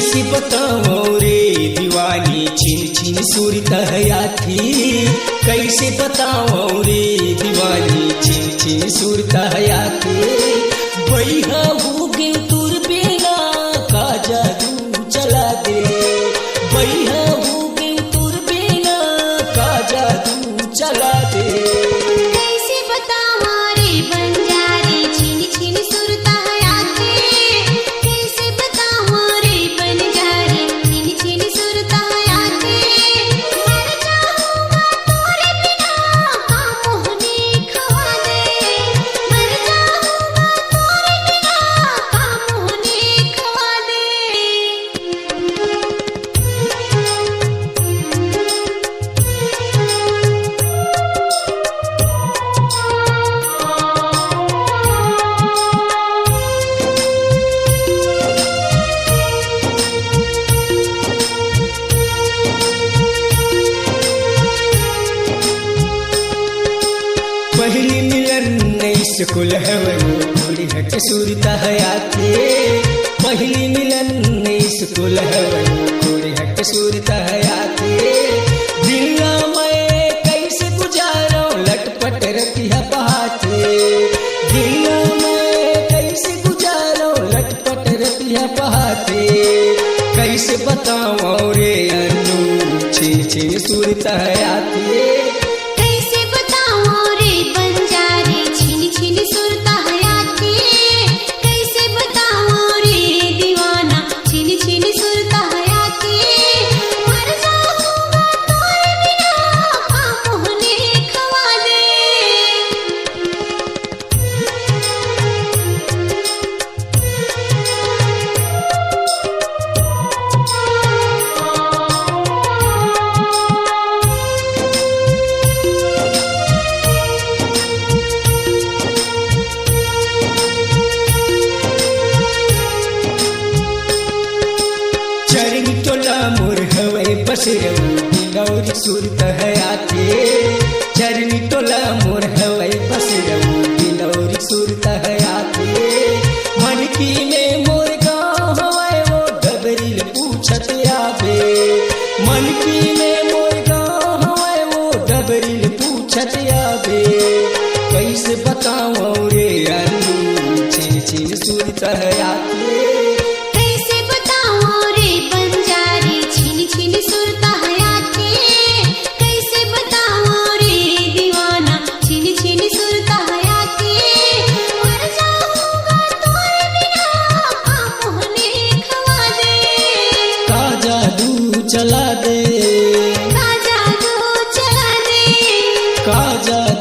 कैसे बताऊं रे दीवानी छिन छिन सूरत हयाती। कैसे बताऊं रे दीवानी छिन छिन सूरत हयाती। बैहा हो गए तुर बेना का जादू चला दे। बैहा हो गए तुर बेना का जादू चला दे। कैसे बताऊं रे बंजारे छिन छिन सूरत हयाती। कैसे बताऊं रे बंजारे छिन छिन सूरत हयाती। मर जाऊंगा तोरे बिना का मोहनी खवा दे। मर जाऊंगा तोरे बिना का मोहनी खवा दे। पहली मिलन नई स्कूल है वो थोड़ी हट सूरत हयाती। पहली मिलन नई स्कूल है वो थोड़ी हट सूरत हयाती। दिल्ला मैं कैसे गुजारो लटपट रतिया बहाते। दिल्ला मैं कैसे गुजारो लटपट रतिया बहाते। कैसे बताऊं रे अनु छिन छिन सूरत हयाती। कैसे बताऊं रे बंजारे छिन छिन सूरत हयाती। कैसे बताऊं रे दीवाना छिन छिन सूरत हयाती। मर जाऊंगा तोरे बिना का मोहनी खवा दे। चरनी टोला मोर हवे बसरे दिलौरी सूरत हयाती। चरनी टोला मोर हवे बसरे दिलौरी सूरत हयाती। मन की में मोर गाँव हवे वो डबरील पूछत आवे। मन की में मोर गाँव हवे वो डबरील पूछत आवे। कैसे बताऊं रे अनु छिन छिन सूरत हयाती। कैसे बताऊं रे बंजारे छिन छिन सूरत हयाती। कैसे बताऊं रे दीवाना छिन छिन सूरत हयाती। मर जाऊंगा तोरे बिना का मोहनी खवा दे। का जादू चला दे। का जादू चला दे। का जादू